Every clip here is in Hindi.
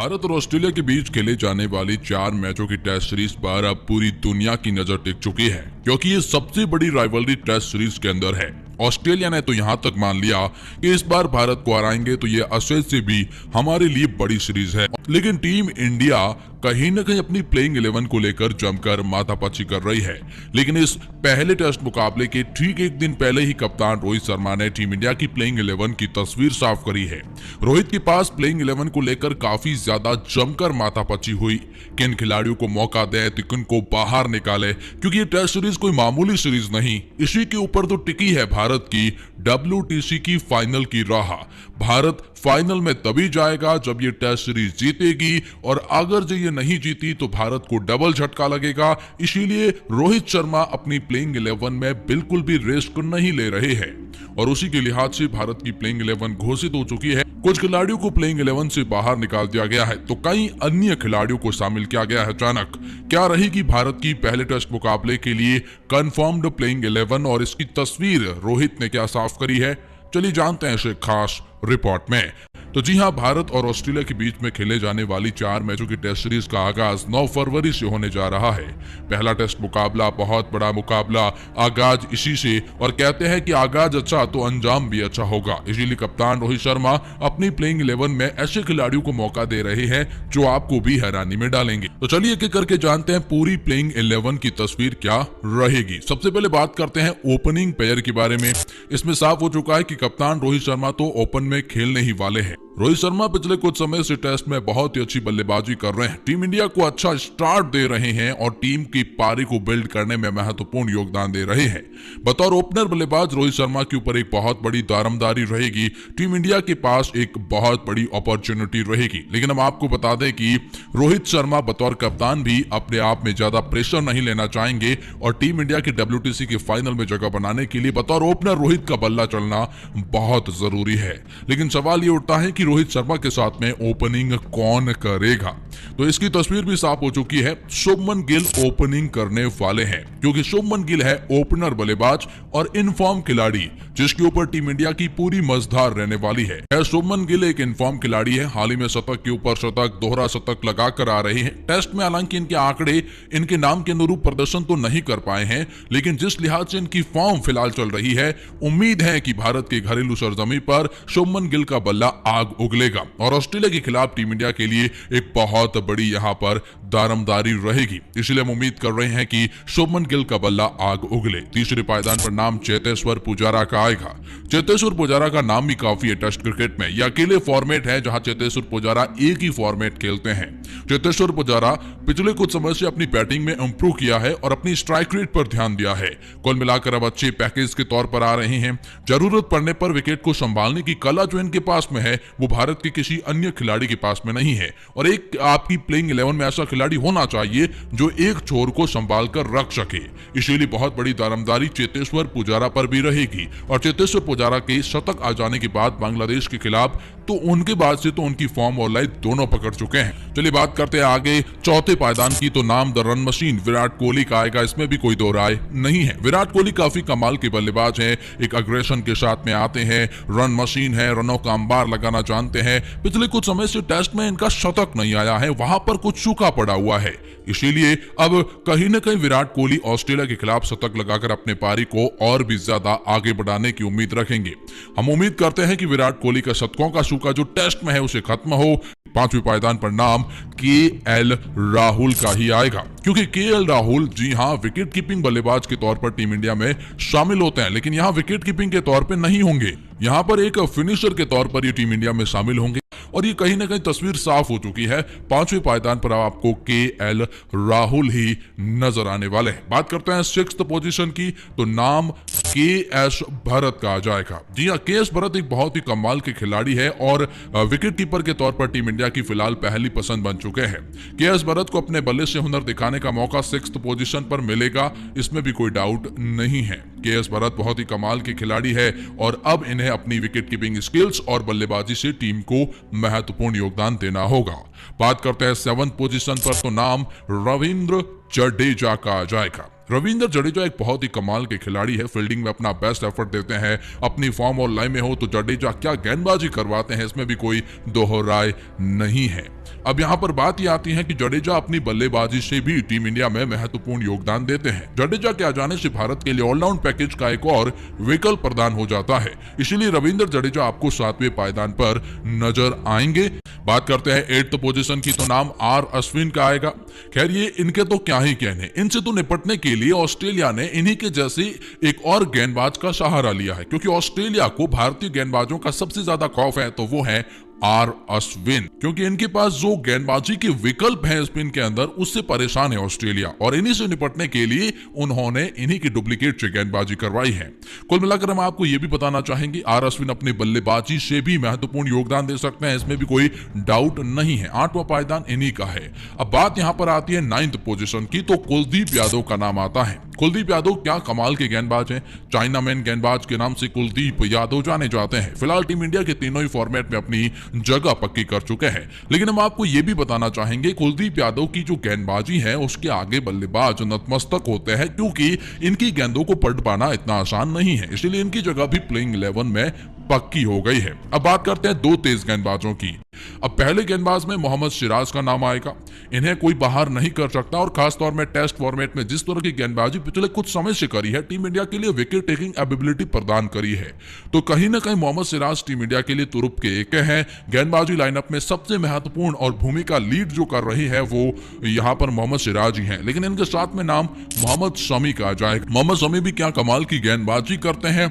भारत और ऑस्ट्रेलिया के बीच खेले जाने वाली 4 मैचों की टेस्ट सीरीज पर अब पूरी दुनिया की नजर टिक चुकी है, क्योंकि ये सबसे बड़ी राइवलरी टेस्ट सीरीज के अंदर है। ऑस्ट्रेलिया ने तो यहां तक मान लिया कि इस बार भारत को हराएंगे तो ये असज से भी हमारे लिए बड़ी सीरीज है। लेकिन टीम इंडिया कहीं न कहीं अपनी प्लेइंग 11 को लेकर जमकर माथापच्ची कर रही है। लेकिन इस पहले टेस्ट मुकाबले के ठीक एक दिन पहले ही कप्तान रोहित शर्मा ने टीम इंडिया की प्लेइंग 11 की तस्वीर साफ करी है। रोहित के पास प्लेइंग 11 को लेकर काफी ज्यादा जमकर माथापच्ची हुई। किन खिलाड़ियों को मौका दे तो किन को बाहर निकाले, क्योंकि ये टेस्ट सीरीज कोई मामूली सीरीज नहीं। इसी के ऊपर तो टिकी है भारत की WTC की फाइनल की राह। भारत फाइनल में तभी जाएगा जब ये टेस्ट सीरीज जीतेगी, और अगर जो ये नहीं जीती तो भारत को डबल झटका लगेगा। इसीलिए रोहित शर्मा अपनी प्लेइंग 11 में बिल्कुल भी रिस्क नहीं ले रहे हैं, और उसी के लिहाज से भारत की प्लेइंग 11 घोषित हो चुकी है। कुछ खिलाड़ियों को प्लेइंग 11 से बाहर निकाल दिया गया है, तो कई अन्य खिलाड़ियों को शामिल किया गया है अचानक। क्या रहेगी भारत की पहले टेस्ट मुकाबले के लिए कंफर्म्ड प्लेइंग 11 और इसकी तस्वीर रोहित ने क्या साफ करी है, चलिए जानते हैं इसे खास रिपोर्ट में। तो जी हां, भारत और ऑस्ट्रेलिया के बीच में खेले जाने वाली 4 मैचों की टेस्ट सीरीज का आगाज 9 फरवरी से होने जा रहा है। पहला टेस्ट मुकाबला बहुत बड़ा मुकाबला, आगाज इसी से, और कहते हैं कि आगाज अच्छा तो अंजाम भी अच्छा होगा। इसीलिए कप्तान रोहित शर्मा अपनी प्लेइंग 11 में ऐसे खिलाड़ियों को मौका दे रहे हैं जो आपको भी हैरानी में डालेंगे। तो चलिए एक एक करके जानते हैं पूरी प्लेइंग 11 की तस्वीर क्या रहेगी। सबसे पहले बात करते हैं ओपनिंग पेयर के बारे में। इसमें साफ हो चुका है कि कप्तान रोहित शर्मा तो ओपन में खेलने ही वाले हैं। रोहित शर्मा पिछले कुछ समय से टेस्ट में बहुत ही अच्छी बल्लेबाजी कर रहे हैं, टीम इंडिया को अच्छा स्टार्ट दे रहे हैं और टीम की पारी को बिल्ड करने में महत्वपूर्ण योगदान दे रहे हैं। बतौर ओपनर बल्लेबाज रोहित शर्मा के ऊपर एक बहुत बड़ी दारोमदारी रहेगी। टीम इंडिया के पास एक बहुत बड़ी अपॉर्चुनिटी रहेगी। लेकिन हम आपको बता दें कि रोहित शर्मा बतौर कप्तान भी अपने आप में ज्यादा प्रेशर नहीं लेना चाहेंगे, और टीम इंडिया के WTC के फाइनल में जगह बनाने के लिए बतौर ओपनर रोहित का बल्ला चलना बहुत जरूरी है। लेकिन सवाल ये उठता है कि रोहित शर्मा के साथ में ओपनिंग कौन करेगा। तो इसकी तस्वीर भी साफ हो चुकी है। शुभमन गिल ओपनिंग करने वाले हैं, क्योंकि शुभमन गिल है ओपनर बल्लेबाज और इनफॉर्म खिलाड़ी जिसके ऊपर टीम इंडिया की पूरी मझधार रहने वाली है। शुभमन गिल एक इनफॉर्म खिलाड़ी है, हाल ही में शतक के ऊपर शतक, दोहरा शतक लगाकर आ रहे हैं। टेस्ट में हालांकि इनके आंकड़े इनके नाम के अनुरूप प्रदर्शन तो नहीं कर पाए हैं, लेकिन जिस लिहाज से इनकी फॉर्म फिलहाल चल रही है, उम्मीद है कि भारत के घरेलू सरजमी पर शुभमन गिल का बल्ला आग उगलेगा, और ऑस्ट्रेलिया के खिलाफ टीम इंडिया के लिए एक बहुत बड़ी यहां पर दारमदारी रहेगी। इसलिए हम उम्मीद कर रहे हैं कि शुभमन गिल का बल्ला आग उगले। तीसरे पायदान पर नाम चेतेश्वर पुजारा का आएगा। चेतेश्वर पुजारा का नाम भी काफी है टेस्ट क्रिकेट में। यह अकेले फॉर्मेट है जहां चेतेश्वर पुजारा एक ही फॉर्मेट खेलते हैं। चेतेश्वर पुजारा पिछले कुछ समय से अपनी बैटिंग में इंप्रूव किया है और अपनी स्ट्राइक रेट पर ध्यान दिया है। कुल मिलाकर अब अच्छे पैकेज के तौर पर आ रहे हैं। जरूरत पड़ने पर विकेट को संभालने की कला जो इनके पास में है वो भारत के किसी अन्य खिलाड़ी के पास में नहीं है, और एक आपकी प्लेइंग 11 में ऐसा खिलाड़ी होना चाहिए जो एक छोर को संभाल कर रख सके। इसीलिए बहुत बड़ी दारोमदारी चेतेश्वर पुजारा पर भी रहेगी, और चेतेश्वर पुजारा के शतक आ जाने के बाद बांग्लादेश के खिलाफ तो उनके बाद से तो उनकी फॉर्म और लाइफ दोनों पकड़ चुके हैं। चलिए बात करते हैं आगे चौथे पायदान की। तो नाम the run machine Virat Kohli का आएगा, इसमें भी कोई दो राय नहीं है। विराट कोहली काफी कमाल के बल्लेबाज हैं, एक अग्रेशन के साथ में आते हैं, रन मशीन है, रनों का अंबार लगाना जानते हैं। पिछले कुछ समय से टेस्ट में इनका शतक नहीं आया है, वहां पर कुछ सूखा पड़ा हुआ है। इसीलिए अब कहीं न कहीं विराट कोहली ऑस्ट्रेलिया के खिलाफ शतक लगाकर अपने पारी को और भी ज्यादा आगे बढ़ाने की उम्मीद रखेंगे। हम उम्मीद करते हैं कि विराट कोहली का शतकों का सूखा जो टेस्ट में है उसे खत्म हो। पांचवें पायदान पर नाम KL राहुल का ही आएगा, क्योंकि KL राहुल जी हां विकेट कीपिंग बल्लेबाज के तौर पर टीम इंडिया में शामिल होते हैं, लेकिन यहां विकेट कीपिंग के तौर पर नहीं होंगे। यहां पर एक फिनिशर के तौर पर ये टीम इंडिया में शामिल होंगे, और ये कहीं ना कहीं तस्वीर साफ हो चुकी है। पांचवें पायदान पर आपको KL राहुल ही नजर आने वाले हैं। बात करते हैं 6th पोजीशन की। तो नाम KS भरत का आ जाएगा। जी हाँ, KS भरत एक बहुत ही कमाल के खिलाड़ी है और विकेट कीपर के तौर पर टीम इंडिया की फिलहाल पहली पसंद बन चुके हैं। KS भरत को अपने बल्ले से हुनर दिखाने का मौका 6th पोजीशन पर मिलेगा, इसमें भी कोई डाउट नहीं है। KS भरत बहुत ही कमाल के खिलाड़ी है, और अब इन्हें अपनी विकेट कीपिंग स्किल्स और बल्लेबाजी से टीम को महत्वपूर्ण योगदान देना होगा। बात करते हैं 7th पोजीशन पर। तो नाम रविंद्र जडेजा का आ जाएगा। रविंद्र जडेजा एक बहुत ही कमाल के खिलाड़ी है, फील्डिंग में अपना बेस्ट एफर्ट देते हैं, अपनी फॉर्म और लाइन में हो तो जडेजा क्या गेंदबाजी करवाते हैं, इसमें भी कोई दोहराए नहीं है। अब यहाँ पर बात ये आती है कि जडेजा अपनी बल्लेबाजी से भी टीम इंडिया में महत्वपूर्ण योगदान देते हैं। जडेजा के आ जाने से भारत के लिए ऑलराउंड पैकेज का एक और विकल्प प्रदान हो जाता है, इसीलिए रविंद्र जडेजा आपको 7वें पायदान पर नजर आएंगे। बात करते हैं 8th पोजीशन की, तो नाम आर अश्विन का आएगा। खैर ये इनके तो क्या ही कहने, इनसे तो निपटने के लिए ऑस्ट्रेलिया ने इन्हीं के जैसे एक और गेंदबाज का सहारा लिया है, क्योंकि ऑस्ट्रेलिया को भारतीय गेंदबाजों का सबसे ज्यादा खौफ है, तो वो है आर अश्विन, क्योंकि इनके पास जो गेंदबाजी के विकल्प हैं स्पिन के अंदर उससे परेशान है ऑस्ट्रेलिया, और इन्हीं से निपटने के लिए उन्होंने इन्हीं की डुप्लीकेट से गेंदबाजी करवाई है। कुल मिलाकर हम आपको यह भी बताना चाहेंगे आर अश्विन अपनी बल्लेबाजी से भी महत्वपूर्ण योगदान दे सकते हैं, इसमें भी कोई डाउट नहीं है। 8वां पायदान इन्हीं का है। अब बात यहां पर आती है 9th पोजीशन की, तो कुलदीप यादव का नाम आता है। कुलदीप यादव क्या कमाल के गेंदबाज हैं, चाइनामैन गेंदबाज के नाम से कुलदीप यादव जाने जाते हैं। फिलहाल टीम इंडिया के तीनों ही फॉर्मेट में अपनी जगह पक्की कर चुके हैं, लेकिन हम आपको यह भी बताना चाहेंगे कुलदीप यादव की जो गेंदबाजी है उसके आगे बल्लेबाज नतमस्तक होते हैं, क्योंकि इनकी गेंदों को पढ़ पाना इतना आसान नहीं है, इसलिए इनकी जगह भी प्लेइंग 11 में पक्की हो गई है। अब बात करते हैं 2 तेज गेंदबाजों की। अब पहले गेंदबाज में मोहम्मद सिराज का नाम आएगा। इन्हें कोई बाहर नहीं कर सकता, और खासतौर में टेस्ट फॉर्मेट में जिस तरह की गेंदबाजी पिछले कुछ समय से करी है, टीम इंडिया के लिए विकेट टेकिंग एबिलिटी प्रदान करी है, तो कहीं ना कहीं मोहम्मद सिराज टीम इंडिया के लिए तुरुप के एक हैं। गेंदबाजी लाइनअप में सबसे महत्वपूर्ण और भूमिका लीड जो कर रही है वो यहाँ पर मोहम्मद सिराज ही है, लेकिन इनके साथ में नाम मोहम्मद शमी का आ जाएगा। मोहम्मद शमी भी क्या कमाल की गेंदबाजी करते हैं।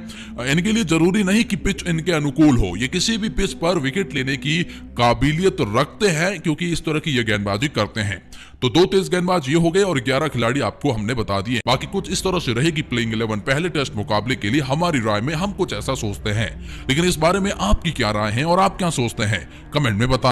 इनके लिए जरूरी नहीं कि पिच इनके अनुकूल हो, ये किसी भी पिच पर विकेट लेने की काबिलियत रखते हैं, क्योंकि इस तरह की ये गेंदबाजी करते हैं। तो 2 तेज गेंदबाज ये हो गए और 11 खिलाड़ी आपको हमने बता दिए। बाकी कुछ इस तरह से रहेगी प्लेइंग 11 पहले टेस्ट मुकाबले के लिए। हमारी राय में हम कुछ ऐसा सोचते हैं, लेकिन इस बारे में आपकी क्या राय है और आप क्या सोचते हैं, कमेंट में बता